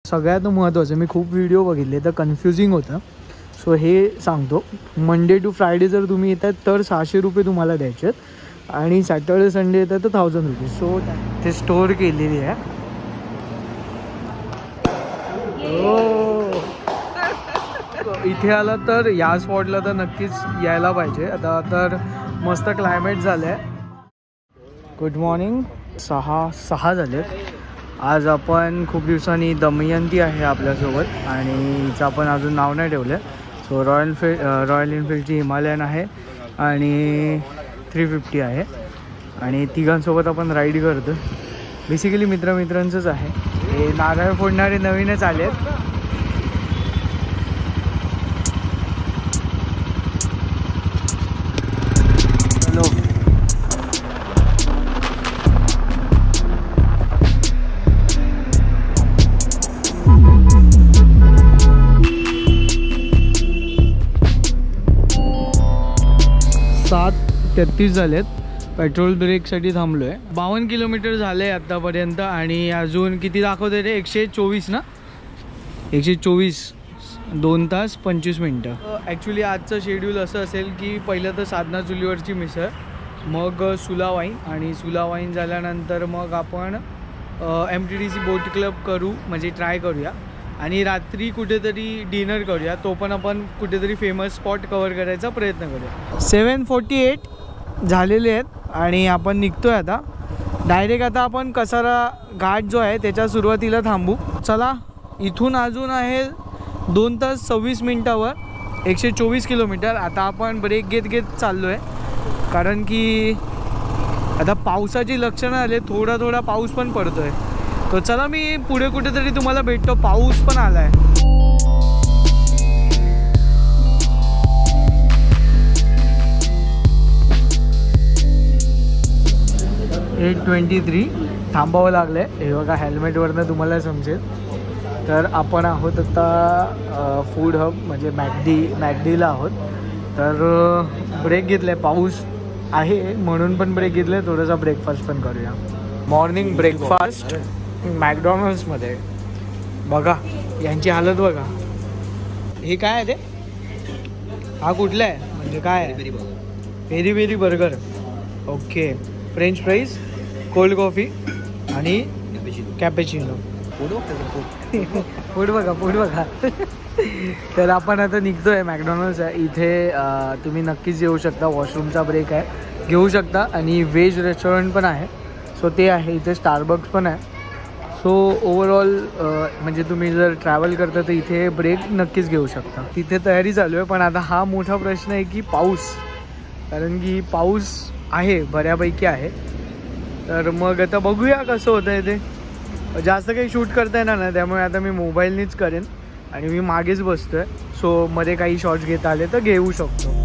सगळ्यात महत्त्वाचं, मी खूप व्हिडिओ बघितले तर कन्फ्युजिंग होतं, सो हे सांगतो. मंडे टू फ्रायडे जर तुम्ही येतात तर 600 रुपये तुम्हाला द्यायचे आहेत आणि सॅटर्डे संडे येतात तर 1000 रुपये. सो ते स्टोअर केलेली आहे. इथे आला तर या स्पॉटला तर नक्कीच यायला पाहिजे. आता तर मस्त क्लायमेट झालं आहे. Good morning. 6 झाले. आज आपण खूप दिवसांनी दमयंती आहे आपल्यासोबत आणि हिचं आपण अजून नाव नाही ठेवलं. सो रॉयल एनफील्डची हिमालयन आहे आणि 350 आहे आणि तिघांसोबत आपण राईड करतो. बेसिकली मित्रांचंच आहे. हे नारळ फोडणारे नवीनच आले आहेत. 7:33 झालेत. पेट्रोल ब्रेकसाठी थांबलो आहे. 52 किलोमीटर झाले आत्तापर्यंत आणि अजून किती दाखवते रे? 124 ना? 124. 2 तास 25 मिनटं. ॲक्च्युली आजचं शेड्यूल असं असेल की पहिलं तर साधना चुलीवरची मिसळ, मग सुलावाईन आणि सुलावाईन झाल्यानंतर मग आपण MTDC बोट क्लब करू, म्हणजे ट्राय करूया आणि रात्री कुठेतरी डिनर करूया. तो पण आपण कुठेतरी फेमस स्पॉट कवर करायचा प्रयत्न करूया. 7:48 झालेले आहेत आणि आपण निघतोय आता डायरेक्ट. आता आपण कसारा घाट जो आहे त्याच्या सुरुवातीला थांबू. चला, इथून अजून आहे 2 तास 26 मिनटावर 124 किलोमीटर. आता आपण ब्रेक घेत चाललो आहे कारण की आता पावसाची लक्षणं आले. थोडा पाऊस पण पडतो आहे. तर चला, मी पुढे कुठेतरी तुम्हाला भेटतो. पाऊस पण आला आहे. 8:23 थांबावं लागलं आहे. हे बघा, हेल्मेटवरनं तुम्हाला समजेल. तर आपण आहोत आता फूड हब म्हणजे मॅकडीला आहोत. तर ब्रेक घेतला आहे. पाऊस आहे म्हणून पण ब्रेक घेतला आहे. थोडासा ब्रेकफास्ट पण करूया. मॉर्निंग ब्रेकफास्ट मॅकडॉनल्ड्समध्ये. बघा यांची हालत बघा. हे काय आहे ते? हा कुठला आहे म्हणजे काय आहे? Peri peri burger. Okay. French fries, cold coffee आणि कॅपेचिनो. फूड बघा. तर आपण आता निघतो आहे. मॅकडॉनल्ड्स आहे इथे. तुम्ही नक्कीच येऊ शकता. वॉशरूमचा ब्रेक आहे, घेऊ शकता आणि व्हेज रेस्टॉरंट पण आहे. सो ते आहे इथे. स्टारबक्स पण आहे. सो ओव्हरऑल म्हणजे तुम्ही जर ट्रॅव्हल करता तर इथे ब्रेक नक्कीच घेऊ शकता. तिथे तयारी चालू आहे. पण आता हा मोठा प्रश्न आहे की पाऊस, कारण की पाऊस आहे बऱ्यापैकी आहे. तर मग आता बघूया कसं होतं आहे ते. जास्त काही शूट करता येणार ना, त्यामुळे आता मी मोबाईलनीच करेन आणि मी मागेच बसतो आहे. सो मध्ये काही शॉट्स घेता आले तर घेऊ शकतो.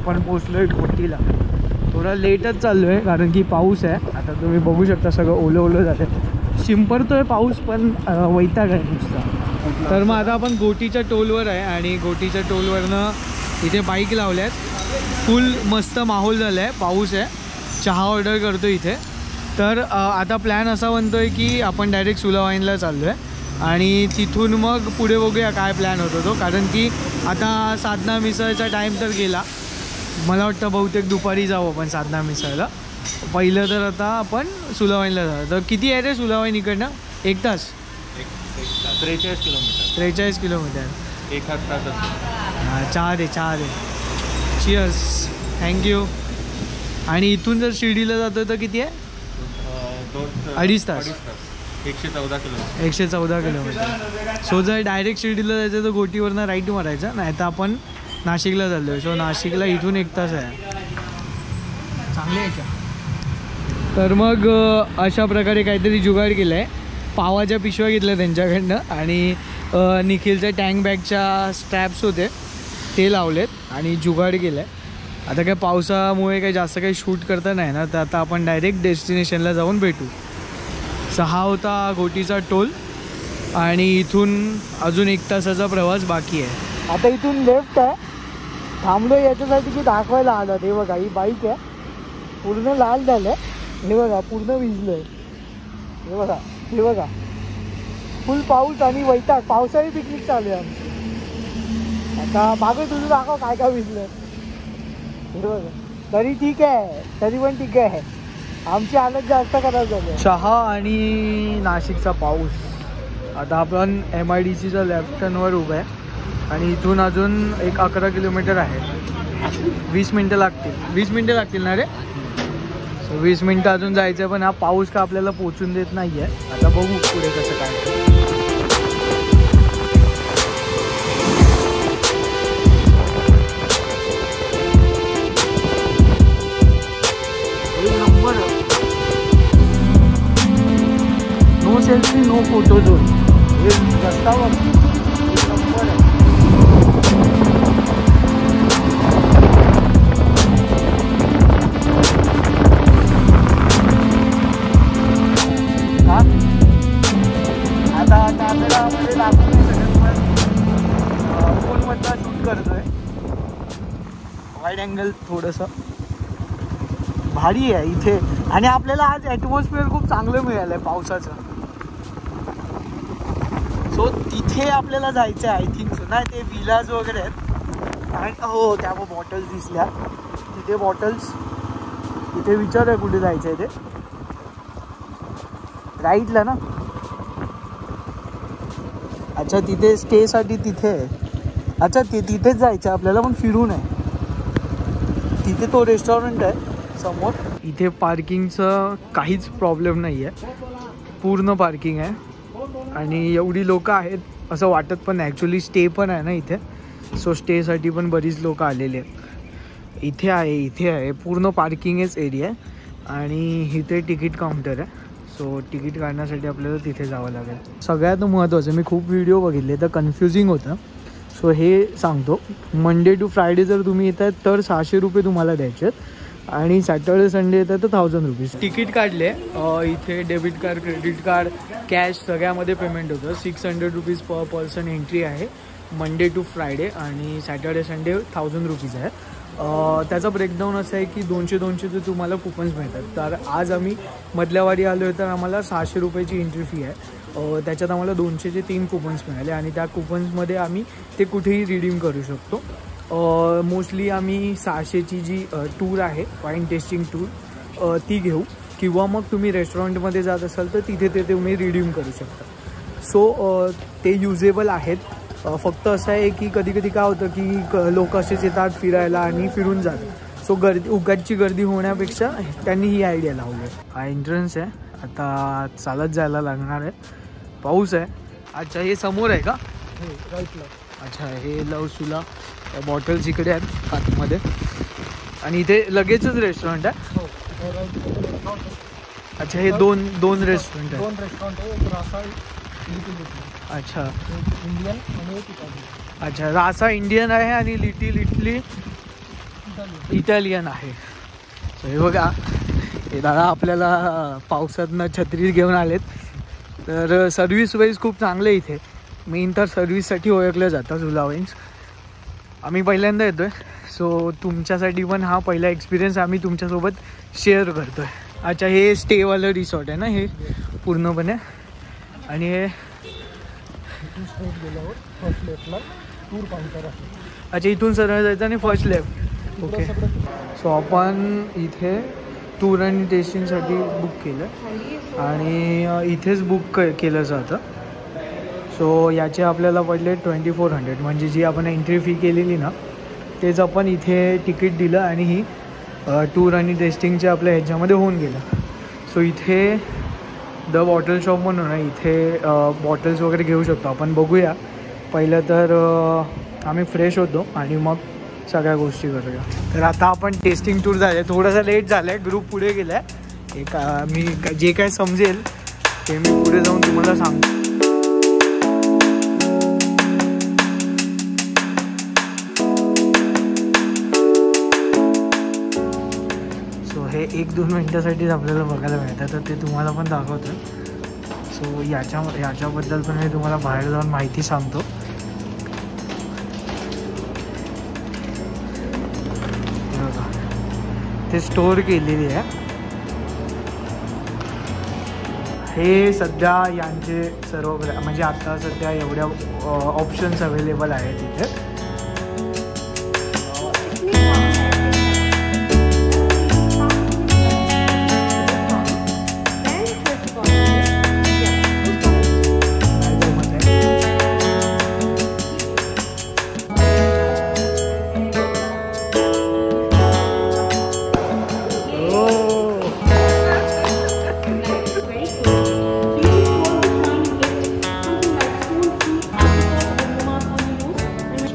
आपण पोचलो आहे घोटीला. थोडा लेटच चाललो आहे कारण की पाऊस आहे. आता तुम्ही बघू शकता सगळं ओलं जाते. शिंपडतो आहे पाऊस पण वैताग आहे नुसता. तर मग आता आपण घोटीच्या टोलवर आहे आणि घोटीच्या टोलवरनं इथे बाईक लावल्या आहेत. फुल मस्त माहोल झाला आहे. पाऊस आहे. चहा ऑर्डर करतो इथे. तर आता प्लॅन असा बनतो आहे की आपण डायरेक्ट सुलावाईनला चाललो आहे आणि तिथून मग पुढे बघूया काय प्लॅन होतो तो. कारण की आता साधना मिसळचा टाईम तर गेला. मला वाटतं बहुतेक दुपारी जाऊ आपण साधना मिसळला. पहिलं तर आता आपण सुलावाईनला जाऊ. तर किती आहे रे सुलावाईन इकडनं? 1 तास? 43 किलोमीटर. 1 तास. हां, चहा दे. चिअर्स. थँक्यू. आणि इथून जर शिर्डीला जातो तर किती आहे? 2.5 तास. 114 किलोमीटर. सो जर डायरेक्ट शिर्डीला जायचं तर घोटीवरनं राईट मारायचं, नाही तर आपण नाशिकला चाललो आहे. सो नाशिकला इथून 1 तास आहे. चांगले आहे का? तर मग अशा प्रकारे काहीतरी जुगाड केलं आहे. पावाच्या पिशव्या घेतल्या त्यांच्याकडनं आणि निखिलच्या टँक बॅगच्या स्ट्रॅप्स होते ते लावलेत आणि जुगाड केलं आहे. आता काय पावसामुळे काही जास्त काही शूट करता नाही ना, तर आता आपण डायरेक्ट डेस्टिनेशनला जाऊन भेटू. 6 होता घोटीचा टोल आणि इथून अजून 1 तासाचा प्रवास बाकी आहे. आता इथून लेफ्ट आहे. थांबलो याच्यासाठी की दाखवायला आलं. हे बघा ही बाईक आहे, पूर्ण लाल झालं. हे बघा पूर्ण भिजलं. हे बघा, हे बघा फुल पाऊस आणि वैताग. पावसाळी पिकनिक चालू आहे आमची. आता मागं तुझं दाखव काय काय भिजलं. हे बघा तरी ठीक आहे, तरी पण ठीक आहे. आमची हालत जास्त खराब झाली. चहा आणि नाशिकचा पाऊस. आता आपण MIDCच्या लेफ्ट टर्नवर उभं आहे आणि इथून अजून एक 11 किलोमीटर आहे. 20 मिनटं लागतील. 20 मिनटं लागतील ना रे. 20 मिनटं अजून जायचं, पण हा पाऊस का आपल्याला पोचून देत नाही आहे. आता बघू पुढे कसं काय. No selfie no photo zone. हे रस्ता बघ नंबर आहे. आता कॅमेरामध्ये दाखवू नाही शकत, पण फोनमधला शूट करतोय. वाईड अँगल थोडंसं भारी आहे इथे. आणि आपल्याला आज ॲटमॉस्फिअर खूप चांगलं मिळालं आहे पावसाचं. सो तिथे आपल्याला जायचं आहे. आय थिंक सो नाही, ते विलाज वगैरे आहेत. आणि हो त्या बॉटल्स दिसल्या तिथे. बॉटल्स तिथे विचार आहे कुठे जायचं आहे ते. राईटला ना. अच्छा तिथे स्टेसाठी तिथे आहे. अच्छा तिथेच जायचं आहे आपल्याला, पण फिरून आहे. तिथे तो रेस्टॉरंट आहे समोर. इथे पार्किंगचं काहीच प्रॉब्लेम नाही आहे. पूर्ण पार्किंग आहे आणि एवढी लोकं आहेत असं वाटत पण नाही. ॲक्च्युली स्टे पण आहे ना इथे. सो स्टेसाठी पण बरीच लोकं आलेली आहेत. इथे आहे पूर्ण पार्किंगच एरिया आहे आणि इथे तिकीट काउंटर आहे. सो तिकीट काढण्यासाठी आपल्याला तिथे जावं लागेल. सगळ्यात महत्त्वाचं, मी खूप व्हिडिओ बघितले तर कन्फ्युजिंग होतं. सो हे सांगतो, मंडे टू फ्रायडे जर तुम्ही येत आहेत तर 600 रुपये तुम्हाला द्यायचे आहेत आणि सॅटर्डे संडे येतात तर 1000 रुपीज. तिकीट काढले इथे. Debit card, credit card, cash सगळ्यामध्ये पेमेंट होतं. 600 रुपीज पर पर्सन एंट्री आहे मंडे टू फ्रायडे आणि सॅटर्डे संडे 1000 रुपीज आहे. त्याचा ब्रेकडाऊन असं आहे की 200 तुम्हाला कुपन्स मिळतात. तर आज आम्ही मधल्यावारी आलो आहे तर आम्हाला 600 रुपयाची एंट्री फी आहे. त्याच्यात आम्हाला 200चे 3 कुपन्स मिळाले आणि त्या कुपन्समध्ये आम्ही ते कुठेही रिडीम करू शकतो. मोस्टली आम्ही 600ची जी टूर आहे वाईन टेस्टिंग टूर ती घेऊ, किंवा मग तुम्ही रेस्टॉरंटमध्ये जात असाल तर तिथे ते तुम्ही रिडीम करू शकता. सो ते युजेबल आहेत. फक्त असं आहे की कधी कधी काय होतं की लोक असेच येतात फिरायला आणि फिरून जातात. सो उगाचची गर्दी होण्यापेक्षा त्यांनी ही आयडिया लावली. हा एंट्रन्स आहे. आता चालत जायला लागणार आहे. पाऊस आहे. अच्छा हे समोर आहे का? राईटला. अच्छा हे लवसुला बॉटल्स इकडे आहेत आतमध्ये आणि इथे लगेचच रेस्टॉरंट आहे. अच्छा हे दोन रेस्टॉरंट आहे. अच्छा इंडियन आणि अच्छा रासा इंडियन आहे आणि लिटिल इटली इटालियन आहे. हे बघा हे दादा आपल्याला पावसातनं छत्री घेऊन आलेत. तर सर्व्हिस वाईज खूप चांगलं आहे इथे. मेन तर सर्व्हिससाठी ओळखलं जातं झुला वाईन्स. आम्ही पहिल्यांदा येतो आहे. सो तुमच्यासाठी पण हा पहिला एक्सपिरियन्स आम्ही तुमच्यासोबत शेअर करतो आहे. अच्छा हे स्टेवालं रिसॉर्ट आहे ना हे पूर्णपणे. आणि हे फर्स्ट लेफ्टला टूर काउंटर आहे. अच्छा इथून सरळ जायचं आणि फर्स्ट लेफ्ट. ओके. सो आपण इथे टूर आणि टेस्टिंगसाठी बुक केलं आणि इथेच बुक केलं जातं. सो याचे आपल्याला पडले 2400. म्हणजे जी आपण एंट्री फी केलेली ना तेच आपण इथे तिकीट दिलं आणि ही टूर आणि टेस्टिंगचे आपल्या ह्याच्यामध्ये होऊन गेलं. सो इथे द बॉटल शॉप म्हणून आहे. इथे बॉटल्स वगैरे घेऊ शकतो आपण. बघूया पहिलं तर आम्ही फ्रेश होतो आणि मग सगळ्या गोष्टी करूया. तर आता आपण टेस्टिंग टूर झाले. थोडासा लेट झालं आहे. ग्रुप पुढे गेला आहे. मी जे काय समजेल ते मी पुढे जाऊन तुम्हाला सांगतो. हे 1-2 मिनटासाठीच आपल्याला बघायला मिळतं, तर ते तुम्हाला पण दाखवतो. सो याच्याबद्दल पण मी तुम्हाला बाहेर जाऊन माहिती सांगतो. ते स्टोअर केलेली आहे. हे सध्या यांचे सर्व म्हणजे आता सध्या एवढ्या ऑप्शन्स अवेलेबल आहेत तिथे.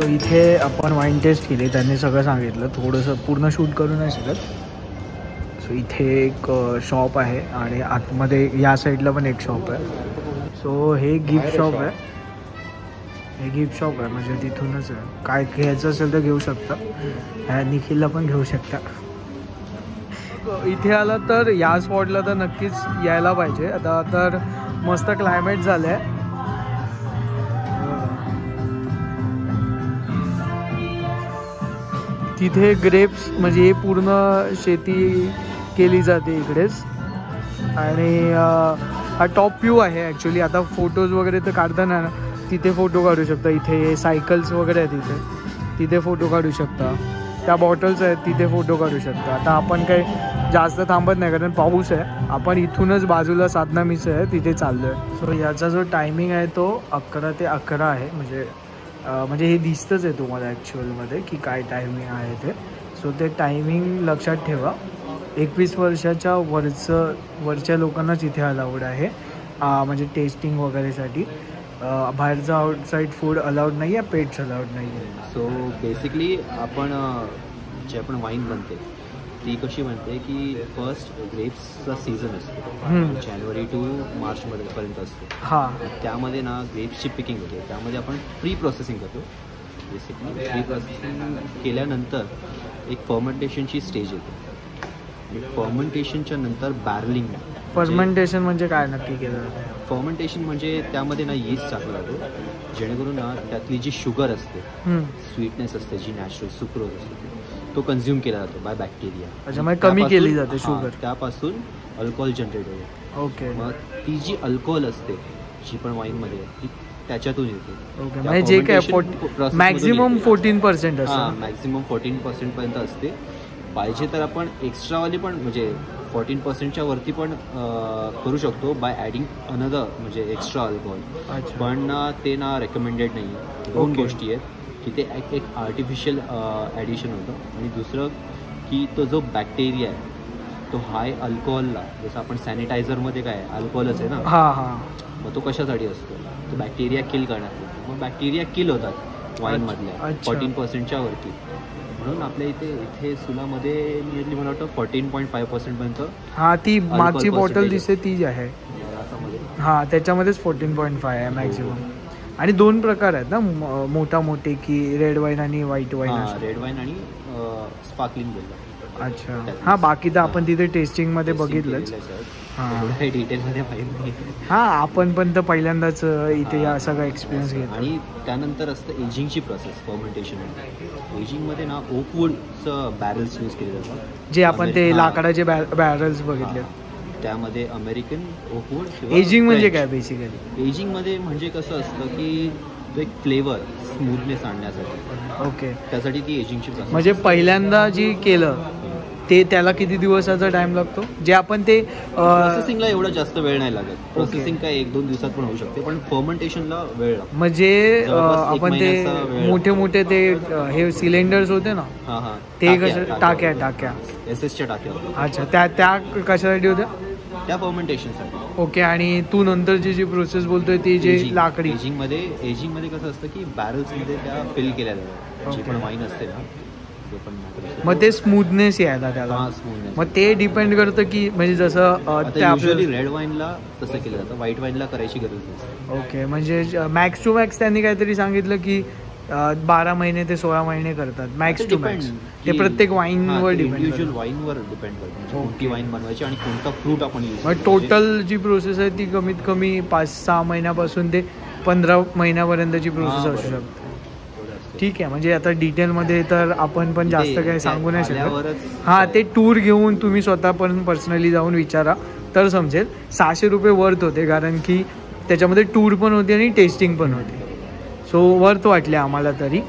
इथे आपण वाईन टेस्ट केली, त्यांनी सगळं सांगितलं. थोडंसं पूर्ण शूट करू नाही शकत. सो इथे एक शॉप आहे आणि आतमध्ये या साईडला पण एक शॉप आहे. सो हे गिफ्ट शॉप आहे. हे गिफ्ट शॉप आहे म्हणजे तिथूनच आहे. काय घ्यायचं असेल तर घेऊ शकता. निखिलला पण घेऊ शकता. इथे आला तर या स्पॉटला तर नक्कीच यायला पाहिजे. आता तर मस्त क्लायमेट झालं आहे. तिथे ग्रेप्स म्हणजे हे पूर्ण शेती केली जाते इकडेच. आणि हा टॉप व्ह्यू आहे ॲक्च्युली. आता फोटोज वगैरे तर काढताना तिथे फोटो काढू शकता. इथे सायकल्स वगैरे आहेत तिथे फोटो काढू शकता. त्या बॉटल्स आहेत तिथे फोटो काढू शकता. आता आपण काही जास्त थांबत नाही कारण पाऊस आहे. आपण इथूनच बाजूला साधना मिस आहे तिथे चाललो आहे. सो याचा जो टायमिंग आहे तो 11 ते 11 आहे. म्हणजे हे दिसतंच आहे तुम्हाला ॲक्च्युअलमध्ये की काय टायमिंग आहे ते. सो ते टायमिंग लक्षात ठेवा. 21 वर्षाच्या वरच्या लोकांनाच इथे अलाउड आहे म्हणजे टेस्टिंग वगैरेसाठी. बाहेरचं आउटसाईड फूड अलाउड नाही आहे, पेट्स अलाउड नाही आहे. सो बेसिकली आपण जे आपण वाईन बनते ती कशी बनते की फर्स्ट ग्रेप्सचा सीझन असतो. जानेवारी टू मार्चमध्ये पर्यंत असतो. हां, त्यामध्ये ना ग्रेप्सची पिकिंग होते. त्यामध्ये आपण प्री प्रोसेसिंग करतो. बेसिकली प्री प्रोसेसिंग केल्यानंतर एक फर्मेंटेशनची स्टेज येते. फर्मेंटेशनच्या नंतर बॅरलिंग. फर्मेंटेशन म्हणजे काय नक्की केलं जातं? फर्मेंटेशन म्हणजे त्यामध्ये ना यीस्ट टाकला जातो जेणेकरून ना त्यातली जी शुगर असते, स्वीटनेस असते, जी नॅचरल सुक्रोज असते, तो कन्झ्युम केला जातो बाय बॅक्टेरिया. अच्छा, म्हणजे कमी केली जाते शुगर. त्यापासून अल्कोहोल जनरेट होते. ओके. मग ती जी अल्कोहोल असते जी पण वाईनमध्ये ती त्याच्यातून येते. ओके, म्हणजे जे काय मॅक्झिमम 14% असतं. मॅक्झिमम 14% पर्यंत असते. पाहिजे तर आपण एक्स्ट्रावाली पण म्हणजे 14%च्या वरती पण करू शकतो बाय ॲडिंग अनदर म्हणजे एक्स्ट्रा अल्कोहोल. पण ते ना रेकमेंडेड नाही आहे. दोन गोष्टी आहेत की ते एक आर्टिफिशियल ॲडिशन होतं आणि दुसरं की तो जो बॅक्टेरिया आहे तो हाय अल्कोहोलला, जसं आपण सॅनिटायझरमध्ये काय अल्कोहोलच आहे ना. हां हां. मग तो कशासाठी असतो? तो बॅक्टेरिया किल करण्यासाठी. मग बॅक्टेरिया किल होतात वाईनमधल्या 14%च्या वरती. म्हणून आपल्या इथे सुलामध्ये नियरली मला वाटतं 14.5% पर्यंत. हां, ती मागची बॉटल दिसते ती आहे. हां, त्याच्यामध्येच 14.5 आहे मॅक्झिमम. आणि 2 प्रकार आहेत ना मोठा मोठे की रेड वाईन आणि व्हाईट वाईन. रेड वाईन आणि स्पार्कलिंग बोलला. अच्छा. हां, बाकी तर आपण तिथे टेस्टिंगमध्ये बघितलंच. हां, डिटेलमध्ये माहीत नाही. हां, आपण पण तर पहिल्यांदाच इथे या सगळा एक्सपिरियन्स घेतो. आणि त्यानंतर असतं एजिंगची प्रोसेस. फर्मेंटेशन एजिंगमध्ये ना ओकवूडचं बॅरल्स यूज केले जातात. जे आपण ते लाकडाचे बॅरल्स बघितले त्यामध्ये अमेरिकन ओकवूड. एजिंग म्हणजे काय बेसिकली? एजिंगमध्ये म्हणजे कसं असतं की तो एक फ्लेवर स्मूथनेस आणण्यासाठी. ओके. त्यासाठी ती एजिंगची प्रोसेस. म्हणजे पहिल्यांदा जी केलं ते त्याला किती दिवसाचा टाइम लागतो? जे आपण ते प्रोसेसिंगला एवढा जास्त वेळ नाही लागत. प्रोसेसिंग काय 1-2 दिवसात पण होऊ शकते, पण फर्मेंटेशनला वेळ लागतो. म्हणजे आपण ते मोठे ते हे सिलेंडर्स होते ना. हां हां. ते कसं टाक्या एसएसच्या टाक्या. अच्छा, त्या कशासाठी होत्या? त्या फर्मेंटेशनसाठी. ओके. आणि तू नंतरची जी प्रोसेस बोलतोय ती जे लाकडी एजिंगमध्ये कसं असतं की बॅरल्समध्ये त्या फिल केल्या जातात. जी पण वाईन असते ना, मग ते स्मूथनेस यायला त्याला. मग ते डिपेंड करतं की म्हणजे जसं युजली रेड वाईनला तसं केलं जातं, व्हाईट वाईनला करायची गरज नसते. ओके. म्हणजे मॅक्स टू मॅक्स त्यांनी काहीतरी सांगितलं की 12 महिने ते 16 महिने करतात मॅक्स टू मॅक्स. ते प्रत्येक वाईनवर डिपेंड इंडिव्हिज्युअल वाईनवर डिपेंड करतं म्हणजे कोणती वाईन बनवायची आणि कोणता फ्रूट आपण यूज. मग टोटल जी प्रोसेस आहे ती कमीत कमी 5-6 महिन्यापासून ते 15 महिन्यापर्यंतची प्रोसेस असू शकते. ठीक आहे, म्हणजे आता डिटेलमध्ये तर आपण पण जास्त काही सांगू नाही शकत. हां, ते टूर घेऊन तुम्ही स्वतः पण पर्सनली जाऊन विचारा तर समजेल. 600 रुपये वर्थ होते, कारण की त्याच्यामध्ये टूर पण होती आणि टेस्टिंग पण होती. सो वर्थ वाटले आम्हाला तरी.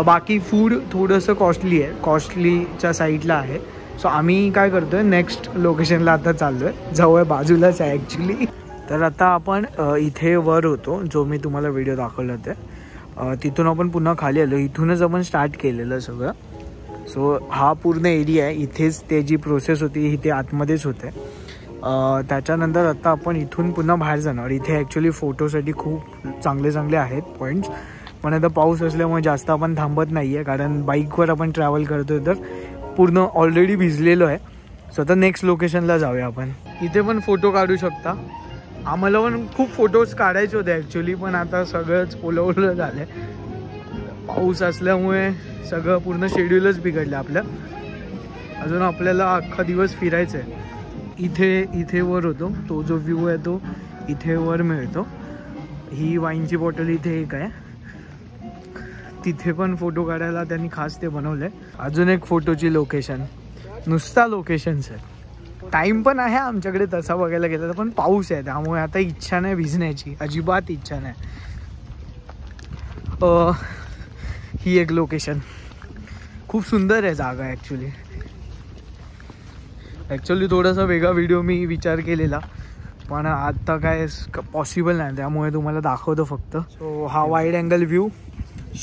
बाकी फूड थोडंसं कॉस्टली आहे, कॉस्टलीच्या साईडला आहे. सो आम्ही काय करतो आहे, नेक्स्ट लोकेशनला आता चाललो आहे, जवळ बाजूलाच आहे ॲक्च्युली. तर आता आपण इथे वर होतो, जो मी तुम्हाला व्हिडिओ दाखवला होते. तिथून आपण पुन्हा खाली आलो, इथूनच आपण स्टार्ट केलेलं सगळं. सो हा पूर्ण एरिया आहे, इथेच ते जी प्रोसेस होती इथे आतमध्येच होते. त्याच्यानंतर आता आपण इथून पुन्हा बाहेर जाणार. इथे ॲक्च्युली फोटोसाठी खूप चांगले चांगले आहेत पॉईंट्स, पण आता पाऊस असल्यामुळे जास्त आपण थांबत नाही आहे, कारण बाईकवर आपण ट्रॅव्हल करतो आहे तर पूर्ण ऑलरेडी भिजलेलो आहे. सो आता नेक्स्ट लोकेशनला जाऊया आपण. इथे पण फोटो काढू शकता. आम्हाला पण खूप फोटोज काढायचे होते ॲक्च्युली, पण आता सगळंच ओलं झालं आहे. पाऊस असल्यामुळे सगळं पूर्ण शेड्यूलच बिघडलं आपलं. अजून आपल्याला अख्खा दिवस फिरायचं आहे. इथे वर होतो, तो जो व्ह्यू आहे तो इथे वर मिळतो. ही वाईनची बॉटल इथे एक आहे, तिथे पण फोटो काढायला त्यांनी खास ते बनवलं आहे. अजून एक फोटोची लोकेशन, नुसता लोकेशन्स आहे. टाईम पण आहे आमच्याकडे तसा बघायला गेलं तर, पण पाऊस आहे त्यामुळे आता इच्छा नाही भिजण्याची, अजिबात इच्छा नाही. ही एक लोकेशन खूप सुंदर आहे जागा ॲक्च्युली थोडासा वेगळा व्हिडिओ मी विचार केलेला, पण आता काय पॉसिबल नाही, त्यामुळे तुम्हाला दाखवतो फक्त. सो हा वाईड अँगल व्ह्यू,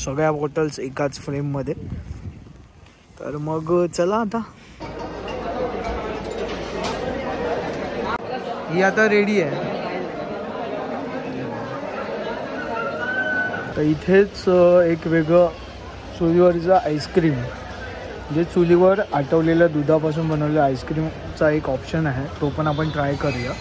सगळ्या बॉटल्स एकाच फ्रेममध्ये. तर मग चला आता. ही आता रेडी आहे. तर इथेच एक वेगळं चुलीवरचं आईस्क्रीम, जे चुलीवर आटवलेल्या दुधापासून बनवलेलं आईस्क्रीमचा एक ऑप्शन आहे, तो पण आपण ट्राय करूया.